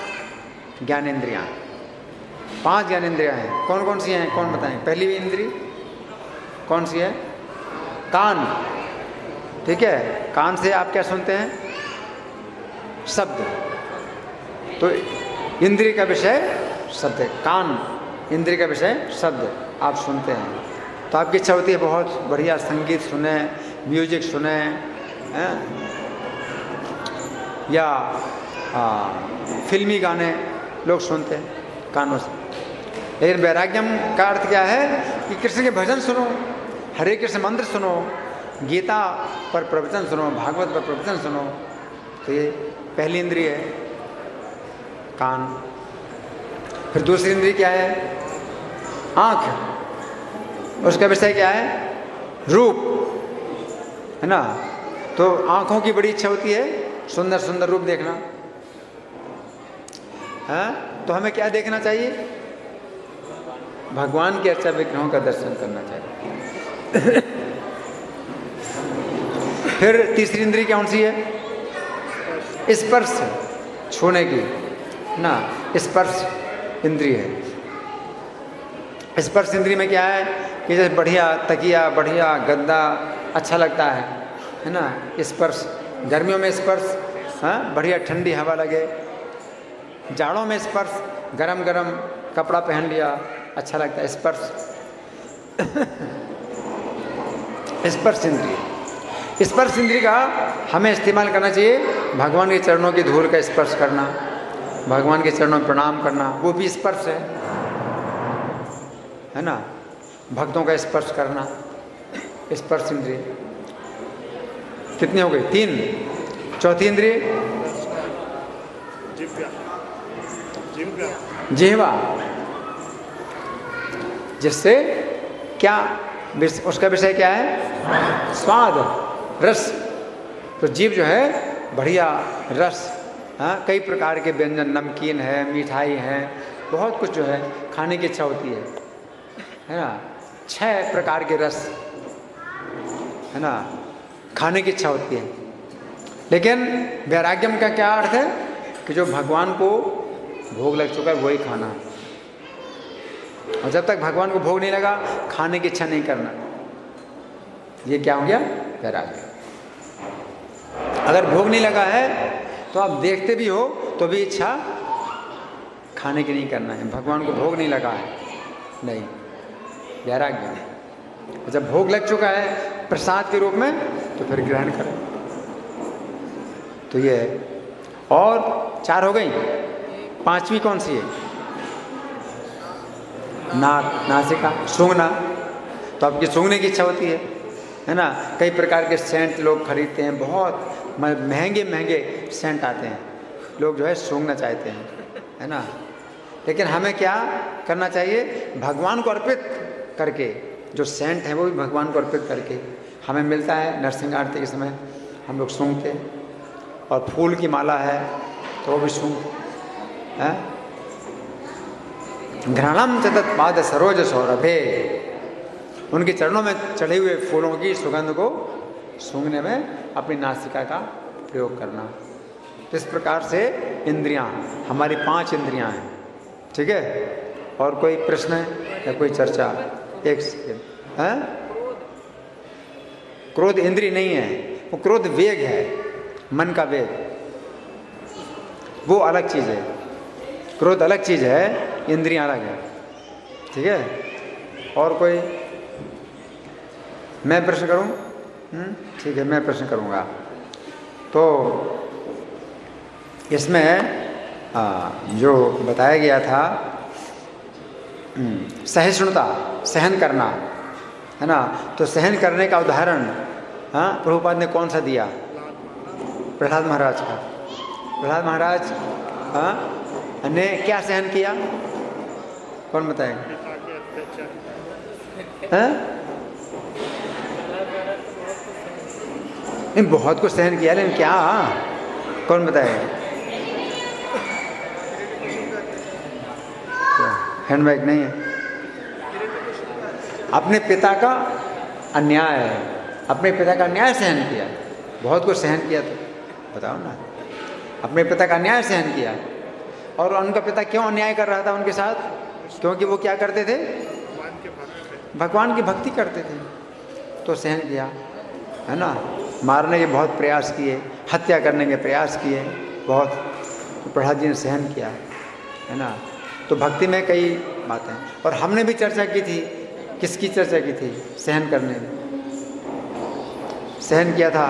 ज्ञानेंद्रियां। 5 ज्ञानेंद्रियां हैं। कौन कौन सी हैं, कौन बताएं? पहली भी इंद्रिय कौन सी है? कान, ठीक है। कान से आप क्या सुनते हैं? शब्द। तो इंद्रिय का विषय शब्द है। कान इंद्रिय का विषय शब्द आप सुनते हैं। तो आपकी इच्छा होती है बहुत बढ़िया संगीत सुने, म्यूजिक सुने, या फिल्मी गाने लोग सुनते हैं कानों से। लेकिन वैराग्यम का अर्थ क्या है कि कृष्ण के भजन सुनो, हरे कृष्ण मंत्र सुनो, गीता पर प्रवचन सुनो, भागवत पर प्रवचन सुनो। तो ये पहली इंद्रिय है, कान। फिर दूसरी इंद्रिय क्या है? आँख। उसका विषय क्या है? रूप, है ना। तो आंखों की बड़ी इच्छा होती है सुंदर सुंदर रूप देखना। हाँ, तो हमें क्या देखना चाहिए? भगवान के अर्चा विग्रहों का दर्शन करना चाहिए। फिर तीसरी इंद्री कौन सी है? स्पर्श, छूने की ना, स्पर्श इंद्री है। स्पर्श इंद्री में क्या है कि जैसे बढ़िया तकिया, बढ़िया गद्दा अच्छा लगता है ना, स्पर्श। गर्मियों में स्पर्श, हाँ, बढ़िया ठंडी हवा लगे। जाड़ों में स्पर्श, गरम गरम कपड़ा पहन लिया, अच्छा लगता है, स्पर्श। स्पर्श इंद्री, स्पर्श इंद्री का हमें इस्तेमाल करना चाहिए भगवान के चरणों की धूल का स्पर्श करना, भगवान के चरणों में प्रणाम करना, वो भी स्पर्श है ना। भक्तों का स्पर्श करना, स्पर्श इंद्रिय। कितनी हो गई? 3। चौथी इंद्रिय जिह्वा, जिससे क्या उसका विषय क्या है? स्वाद, रस। तो जीव जो है बढ़िया रस, हाँ, कई प्रकार के व्यंजन, नमकीन है, मिठाई है, बहुत कुछ जो है खाने की इच्छा होती है ना। 6 प्रकार के रस है ना, खाने की इच्छा होती है। लेकिन वैराग्यम का क्या अर्थ है? कि जो भगवान को भोग लग चुका है वही खाना, और जब तक भगवान को भोग नहीं लगा खाने की इच्छा नहीं करना। ये क्या हो गया? वैराग्य। अगर भोग नहीं लगा है तो आप देखते भी हो तो भी इच्छा खाने की नहीं करना है। भगवान को भोग नहीं लगा है, नहीं, वैराग्य। जब भोग लग चुका है प्रसाद के रूप में तो फिर ग्रहण करें। तो ये है। और 4 हो गई, 5वीं कौन सी है? नाक, नासिका, सूंघना। तो आपकी सूंघने की इच्छा होती है ना। कई प्रकार के सेंट लोग खरीदते हैं, बहुत महंगे महंगे सेंट आते हैं, लोग जो है सूंघना चाहते हैं, है ना। लेकिन हमें क्या करना चाहिए? भगवान को अर्पित करके, जो सेंट है वो भी भगवान को अर्पित करके हमें मिलता है। नरसिंह आरती के समय हम लोग सूंघते हैं, और फूल की माला है तो वो भी सूंघते हैं। घृणम च तत्पाद सरोज सौरभे, उनके चरणों में चढ़े हुए फूलों की सुगंध को सूंघने में अपनी नासिका का प्रयोग करना। तो इस प्रकार से इंद्रियां, हमारी 5 इंद्रियां हैं, ठीक है। और कोई प्रश्न है या कोई चर्चा? एक सेकेंड। है क्रोध इंद्रिय नहीं है, वो क्रोध वेग है, मन का वेग, वो अलग चीज है। क्रोध अलग चीज है, इंद्रियां अलग है, ठीक है। और कोई? मैं प्रश्न करूं? ठीक है, मैं प्रश्न करूंगा। तो इसमें जो बताया गया था सहिष्णुता, सहन करना, है ना। तो सहन करने का उदाहरण प्रभुपाद ने कौन सा दिया? प्रहलाद महाराज का। प्रहलाद महाराज ने क्या सहन किया? कौन बताएगा? बहुत कुछ सहन किया, लेकिन क्या? कौन बताएगा? हैंडबैग नहीं है। अपने पिता का अन्याय है, अपने पिता का अन्याय सहन किया, बहुत कुछ सहन किया। तो बताओ ना, अपने पिता का अन्याय सहन किया। और उनका पिता क्यों अन्याय कर रहा था उनके साथ? क्योंकि वो क्या करते थे? भगवान की भक्ति करते थे, तो सहन किया, है ना। मारने के बहुत प्रयास किए, हत्या करने के प्रयास किए बहुत, तो प्रहलाद जी ने सहन किया, है ना। तो भक्ति में कई बातें, और हमने भी चर्चा की थी। किसकी चर्चा की थी? सहन करने में। सहन किया था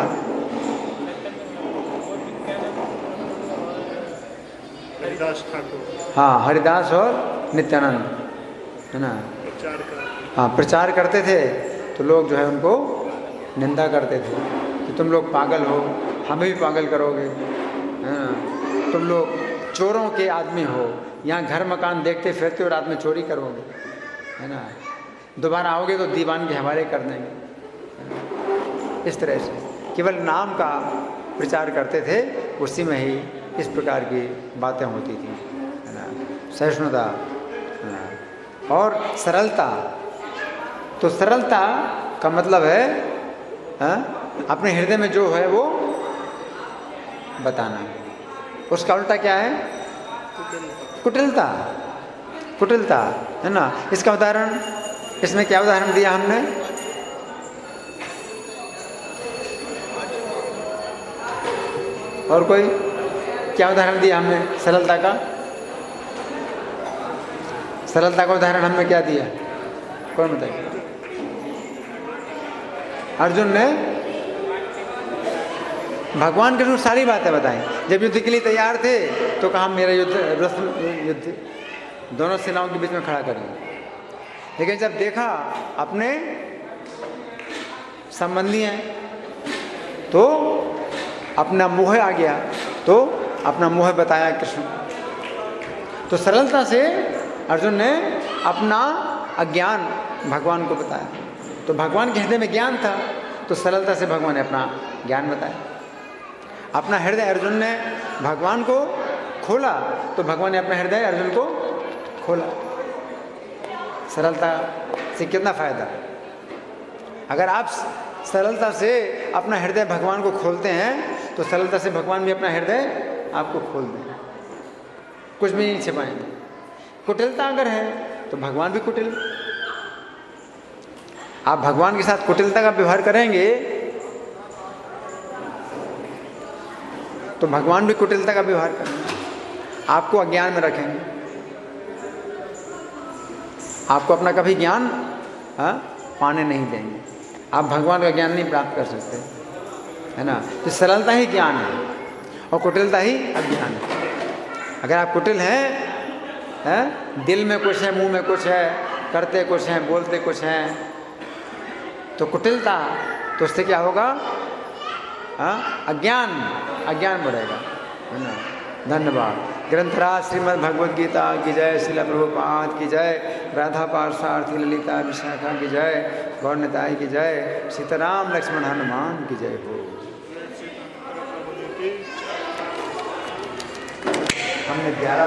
हरिदास ठाकुर, हाँ, हरिदास और नित्यानंद, है ना। हाँ, प्रचार करते थे तो लोग जो है उनको निंदा करते थे कि तुम लोग पागल हो, हमें भी पागल करोगे, है ना। तुम लोग चोरों के आदमी हो, यहाँ घर मकान देखते फिरते हो, रात में चोरी करोगे, है ना। दोबारा आओगे तो दीवान के हवाले कर देंगे, इस तरह से। केवल नाम का प्रचार करते थे, उसी में ही इस प्रकार की बातें होती थी, है ना। सहिष्णुता, है ना, और सरलता। तो सरलता का मतलब है, अपने हृदय में जो है वो बताना। उसका उल्टा क्या है? कुटिलता। कुटिलता, है ना। इसका उदाहरण, इसमें क्या उदाहरण दिया हमने? और कोई क्या उदाहरण दिया हमने सरलता का? सरलता का उदाहरण हमने क्या दिया? कौन बताइए? अर्जुन ने भगवान कृष्ण को सारी बातें बताई। जब युद्ध के लिए तैयार थे तो कहा मेरा युद्ध दोनों सेनाओं के बीच में खड़ा करेंगे। लेकिन जब देखा अपने संबंधी हैं तो अपना मोह आ गया, तो अपना मोह बताया कृष्ण। तो सरलता से अर्जुन ने अपना अज्ञान भगवान को बताया। तो भगवान के हृदय में ज्ञान था, तो सरलता से भगवान ने अपना ज्ञान बताया। अपना हृदय अर्जुन ने भगवान को खोला, तो भगवान ने अपना हृदय अर्जुन को खोला। सरलता से कितना फायदा? अगर आप सरलता से अपना हृदय भगवान को खोलते हैं तो सरलता से भगवान भी अपना हृदय आपको खोल दें, कुछ भी नहीं छिपाएंगे। कुटिलता अगर है तो भगवान भी कुटिल। आप भगवान के साथ कुटिलता का व्यवहार करेंगे तो भगवान भी कुटिलता का व्यवहार करेंगे, आपको अज्ञान में रखेंगे, आपको अपना कभी ज्ञान पाने नहीं देंगे। आप भगवान का ज्ञान नहीं प्राप्त कर सकते, है ना। तो सरलता ही ज्ञान है और कुटिलता ही अज्ञान है। अगर आप कुटिल हैं, दिल में कुछ है, मुंह में कुछ है, करते कुछ हैं, बोलते कुछ हैं, तो कुटिलता, तो उससे क्या होगा? अज्ञान बढ़ेगा, है ना। धन्यवाद। ग्रंथराज श्रीमद् भगवद गीता की जय, श्रील प्रभुपाद की जय, राधा पार्षार्थी ललिता विशाखा की जय, गौर निताई की जय, सीताराम लक्ष्मण हनुमान की जय हो। हमने 11